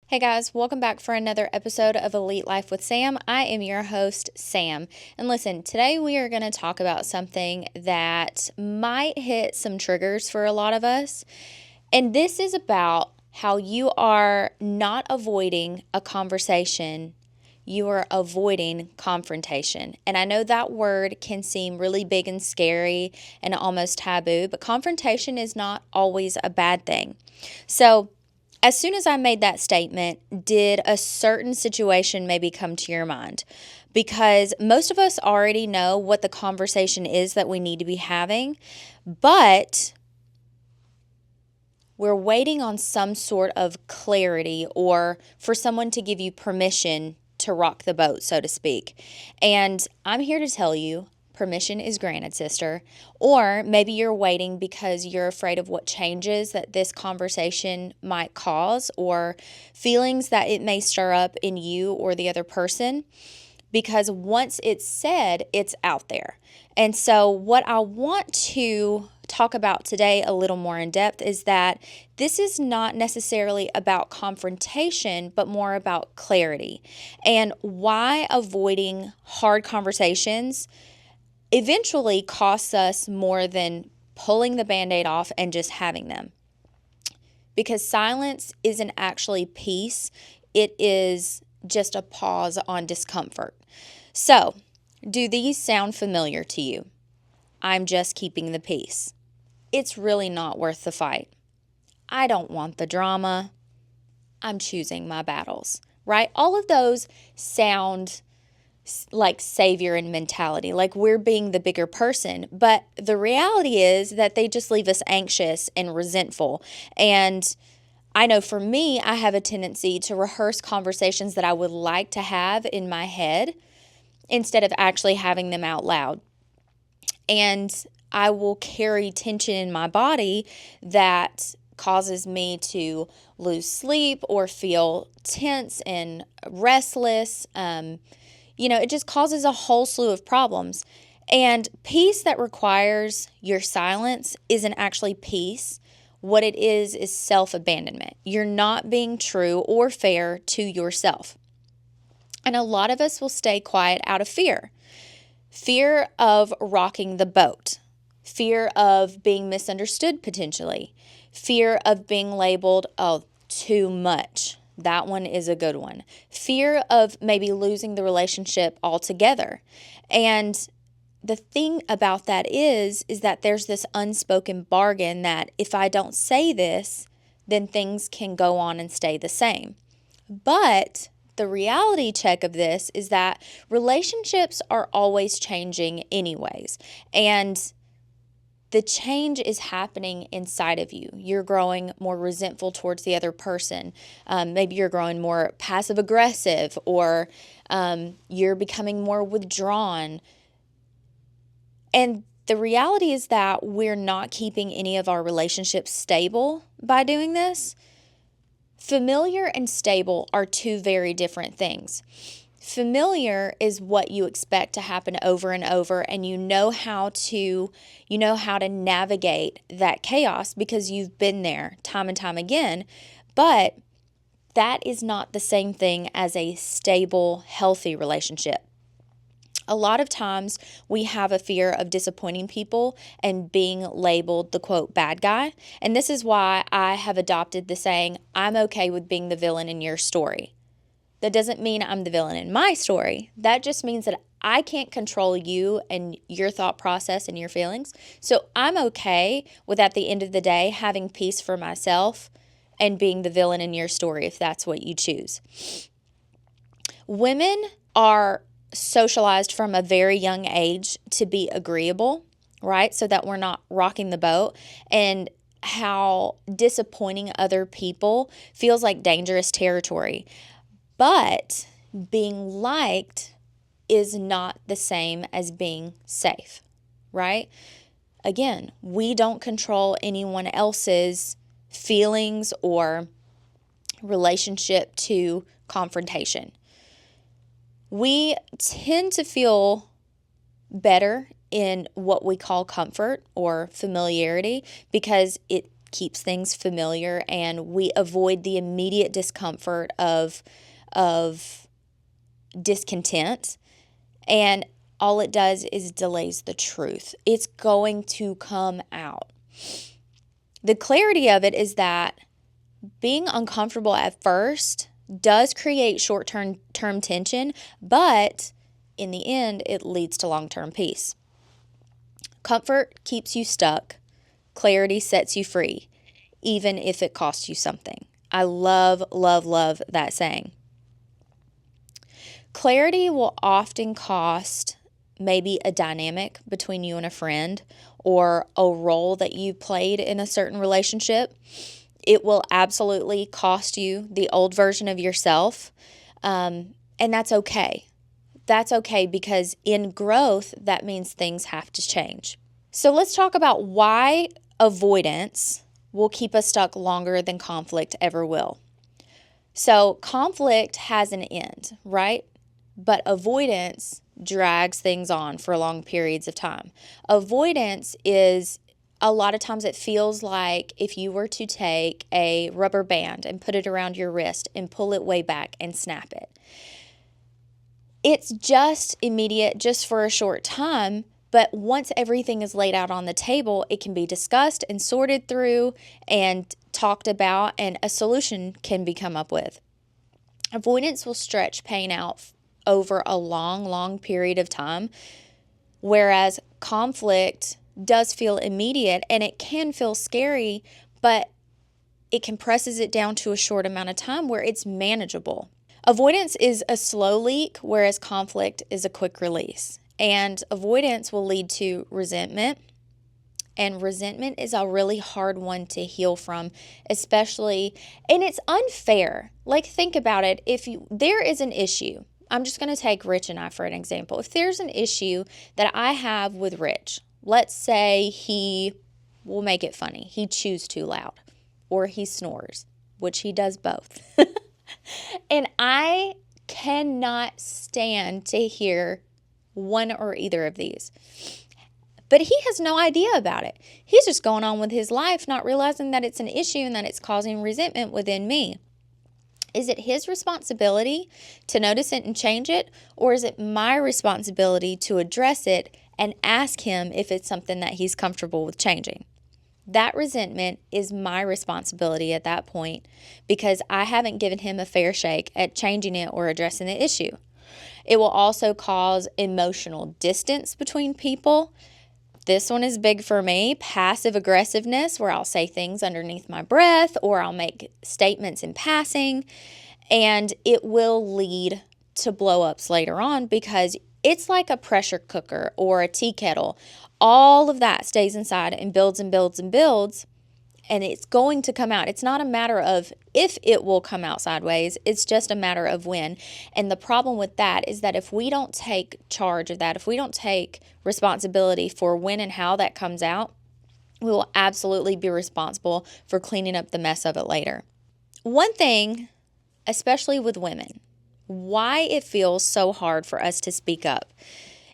Hey guys, welcome back for another episode of Elite Life with Sam. I am your host, Sam. And listen, today we are going to talk about something that might hit some triggers for a lot of us. And this is about how you are not avoiding a conversation, you are avoiding confrontation. And I know that word can seem really big and scary and almost taboo, but confrontation is not always a bad thing. So, as soon as I made that statement, did a certain situation maybe come to your mind? Because most of us already know what the conversation is that we need to be having, but we're waiting on some sort of clarity or for someone to give you permission to rock the boat, so to speak. And I'm here to tell you, permission is granted, sister. Or maybe you're waiting because you're afraid of what changes that this conversation might cause or feelings that it may stir up in you or the other person. Because once it's said, it's out there. And so, what I want to talk about today a little more in depth is that this is not necessarily about confrontation, but more about clarity and why avoiding hard conversations eventually costs us more than pulling the Band-Aid off and just having them. Because silence isn't actually peace, it is just a pause on discomfort. So, do these sound familiar to you? I'm just keeping the peace. It's really not worth the fight. I don't want the drama. I'm choosing my battles, right? All of those sound like savior and mentality, like we're being the bigger person. But the reality is that they just leave us anxious and resentful. And I know for me, I have a tendency to rehearse conversations that I would like to have in my head instead of actually having them out loud. And I will carry tension in my body that causes me to lose sleep or feel tense and restless. It just causes a whole slew of problems. And peace that requires your silence isn't actually peace. What it is self-abandonment. You're not being true or fair to yourself. And a lot of us will stay quiet out of fear. Fear of rocking the boat. Fear of being misunderstood potentially. Fear of being labeled, too much. That one is a good one. Fear of maybe losing the relationship altogether. And the thing about that is that there's this unspoken bargain that if I don't say this, then things can go on and stay the same. But the reality check of this is that relationships are always changing anyways. And the change is happening inside of you. You're growing more resentful towards the other person. Maybe you're growing more passive aggressive, or you're becoming more withdrawn. And the reality is that we're not keeping any of our relationships stable by doing this. Familiar and stable are two very different things. Familiar is what you expect to happen over and over, and you know how to navigate that chaos because you've been there time and time again. But that is not the same thing as a stable, healthy relationship. A lot of times we have a fear of disappointing people and being labeled the quote bad guy. And this is why I have adopted the saying, I'm okay with being the villain in your story. That doesn't mean I'm the villain in my story. That just means that I can't control you and your thought process and your feelings. So I'm okay with, at the end of the day, having peace for myself and being the villain in your story if that's what you choose. Women are socialized from a very young age to be agreeable, right? So that we're not rocking the boat. And how disappointing other people feels like dangerous territory. But being liked is not the same as being safe, right? Again, we don't control anyone else's feelings or relationship to confrontation. We tend to feel better in what we call comfort or familiarity because it keeps things familiar, and we avoid the immediate discomfort of discontent. And all it does is delays the truth. It's going to come out. The clarity of it is that being uncomfortable at first does create short-term tension, but in the end, it leads to long-term peace. Comfort keeps you stuck. Clarity sets you free, even if it costs you something. I love, love, love that saying. Clarity will often cost maybe a dynamic between you and a friend, or a role that you played in a certain relationship. It will absolutely cost you the old version of yourself, and that's okay. That's okay, because in growth, that means things have to change. So let's talk about why avoidance will keep us stuck longer than conflict ever will. So conflict has an end, right? But avoidance drags things on for long periods of time. Avoidance is, a lot of times it feels like if you were to take a rubber band and put it around your wrist and pull it way back and snap it. It's just immediate, just for a short time, but once everything is laid out on the table, it can be discussed and sorted through and talked about, and a solution can be come up with. Avoidance will stretch pain out over a long, long period of time, whereas conflict does feel immediate, and it can feel scary, but it compresses it down to a short amount of time where it's manageable. Avoidance is a slow leak, whereas conflict is a quick release. And avoidance will lead to resentment. And resentment is a really hard one to heal from, especially, and it's unfair. Like, think about it. There is an issue, I'm just going to take Rich and I for an example. If there's an issue that I have with Rich, let's say we'll make it funny, he chews too loud, or he snores, which he does both. And I cannot stand to hear one or either of these. But he has no idea about it. He's just going on with his life, not realizing that it's an issue and that it's causing resentment within me. Is it his responsibility to notice it and change it? Or is it my responsibility to address it and ask him if it's something that he's comfortable with changing? That resentment is my responsibility at that point, because I haven't given him a fair shake at changing it or addressing the issue. It will also cause emotional distance between people. This one is big for me. Passive aggressiveness, where I'll say things underneath my breath, or I'll make statements in passing, and it will lead to blow-ups later on, because it's like a pressure cooker or a tea kettle. All of that stays inside and builds and builds and builds, and it's going to come out. It's not a matter of if it will come out sideways, it's just a matter of when. And the problem with that is that if we don't take charge of that, if we don't take responsibility for when and how that comes out, we will absolutely be responsible for cleaning up the mess of it later. One thing, especially with women, why it feels so hard for us to speak up.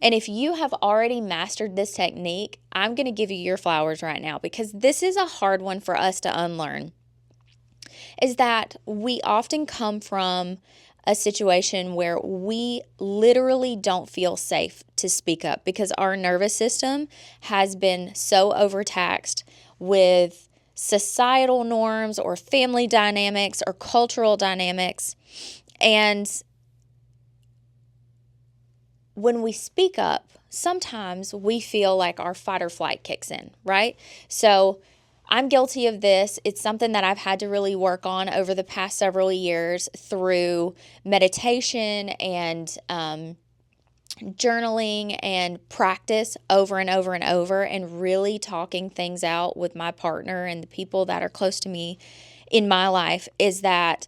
And if you have already mastered this technique, I'm going to give you your flowers right now, because this is a hard one for us to unlearn, is that we often come from a situation where we literally don't feel safe to speak up, because our nervous system has been so overtaxed with societal norms or family dynamics or cultural dynamics. And when we speak up, sometimes we feel like our fight or flight kicks in, right? So I'm guilty of this. It's something that I've had to really work on over the past several years through meditation and journaling and practice over and over and over, and really talking things out with my partner and the people that are close to me in my life, is that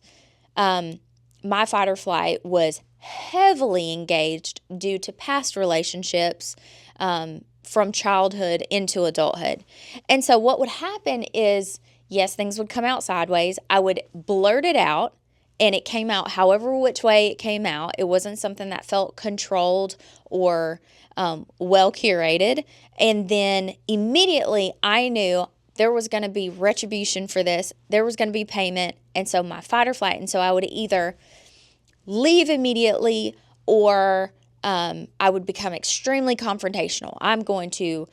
my fight or flight was heavily engaged due to past relationships from childhood into adulthood. And so what would happen is, yes, things would come out sideways. I would blurt it out, and it came out however which way it came out. It wasn't something that felt controlled or well curated. And then immediately I knew there was going to be retribution for this. There was going to be payment. And so my fight or flight. And so I would either leave immediately or I would become extremely confrontational. I'm going to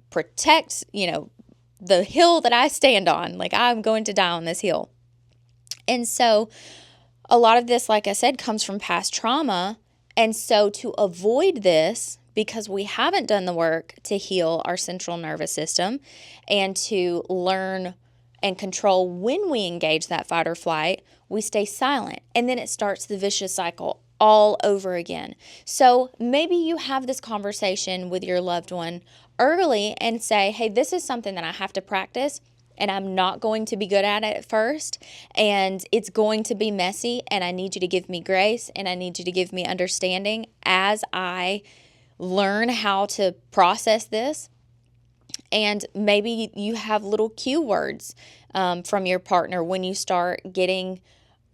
protect, the hill that I stand on. Like, I'm going to die on this hill. And so a lot of this, like I said, comes from past trauma. And so to avoid this, because we haven't done the work to heal our central nervous system and to learn and control when we engage that fight or flight, we stay silent. And then it starts the vicious cycle all over again. So maybe you have this conversation with your loved one early and say, hey, this is something that I have to practice, and I'm not going to be good at it at first, and it's going to be messy, and I need you to give me grace, and I need you to give me understanding as I learn how to process this. And maybe you have little cue words from your partner when you start getting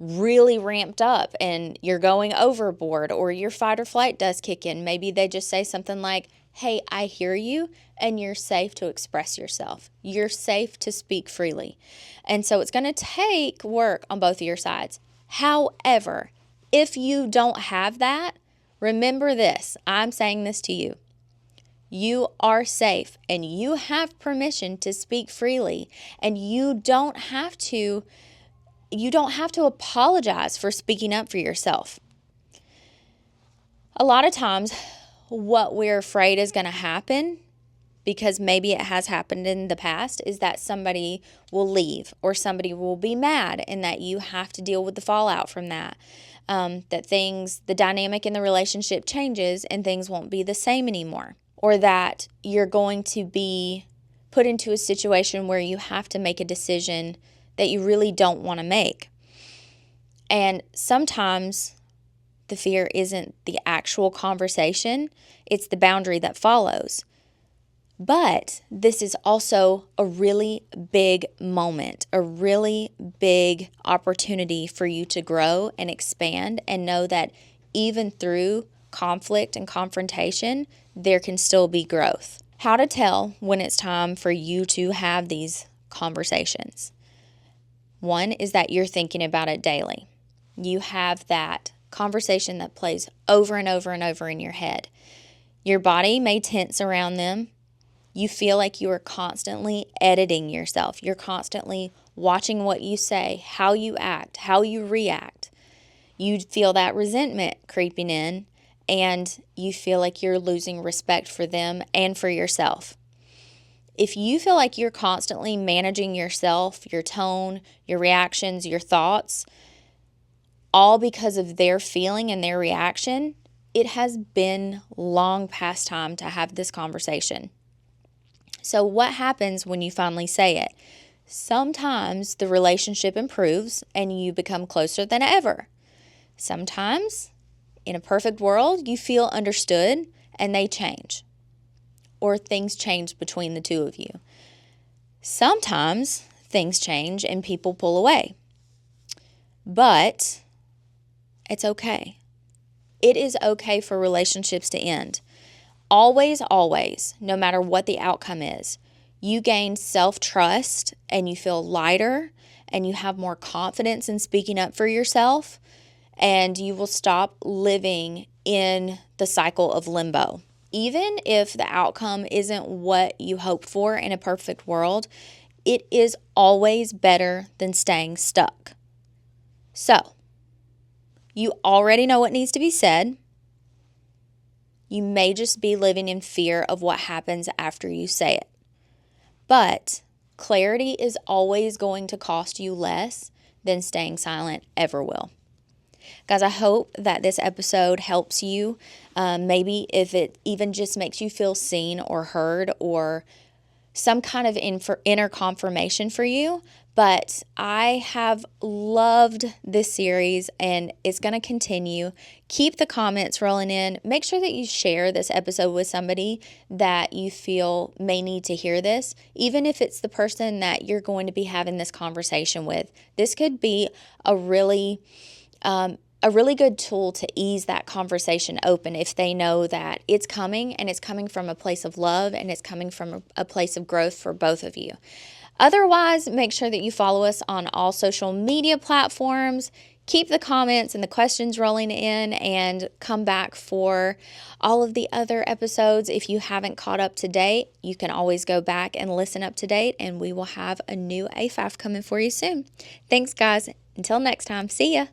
really ramped up and you're going overboard, or your fight or flight does kick in. Maybe they just say something like, hey, I hear you, and you're safe to express yourself. You're safe to speak freely. And so it's going to take work on both of your sides. However, if you don't have that, remember this. I'm saying this to you. You are safe and you have permission to speak freely, and you don't have to apologize for speaking up for yourself. A lot of times what we're afraid is going to happen, because maybe it has happened in the past, is that somebody will leave or somebody will be mad, and that you have to deal with the fallout from that. The dynamic in the relationship changes and things won't be the same anymore. Or that you're going to be put into a situation where you have to make a decision that you really don't want to make. And sometimes the fear isn't the actual conversation, it's the boundary that follows. But this is also a really big moment, a really big opportunity for you to grow and expand, and know that even through conflict and confrontation, there can still be growth. How to tell when it's time for you to have these conversations. One is that you're thinking about it daily. You have that conversation that plays over and over and over in your head. Your body may tense around them. You feel like you are constantly editing yourself. You're constantly watching what you say, how you act, how you react. You feel that resentment creeping in, and you feel like you're losing respect for them and for yourself. If you feel like you're constantly managing yourself, your tone, your reactions, your thoughts, all because of their feeling and their reaction, it has been long past time to have this conversation. So what happens when you finally say it? Sometimes the relationship improves and you become closer than ever. Sometimes, in a perfect world, you feel understood and they change, or things change between the two of you. Sometimes things change and people pull away, but it's okay. It is okay for relationships to end. Always, always, no matter what the outcome is, you gain self-trust and you feel lighter and you have more confidence in speaking up for yourself, and you will stop living in the cycle of limbo. Even if the outcome isn't what you hoped for in a perfect world, it is always better than staying stuck. So, you already know what needs to be said. You may just be living in fear of what happens after you say it. But clarity is always going to cost you less than staying silent ever will. Guys, I hope that this episode helps you. Maybe if it even just makes you feel seen or heard, or some kind of inner confirmation for you. But I have loved this series and it's going to continue. Keep the comments rolling in. Make sure that you share this episode with somebody that you feel may need to hear this, even if it's the person that you're going to be having this conversation with. This could be a really a really good tool to ease that conversation open if they know that it's coming and it's coming from a place of love and it's coming from a place of growth for both of you. Otherwise, make sure that you follow us on all social media platforms. Keep the comments and the questions rolling in and come back for all of the other episodes. If you haven't caught up to date, you can always go back and listen up to date, and we will have a new AFAF coming for you soon. Thanks, guys. Until next time, see ya.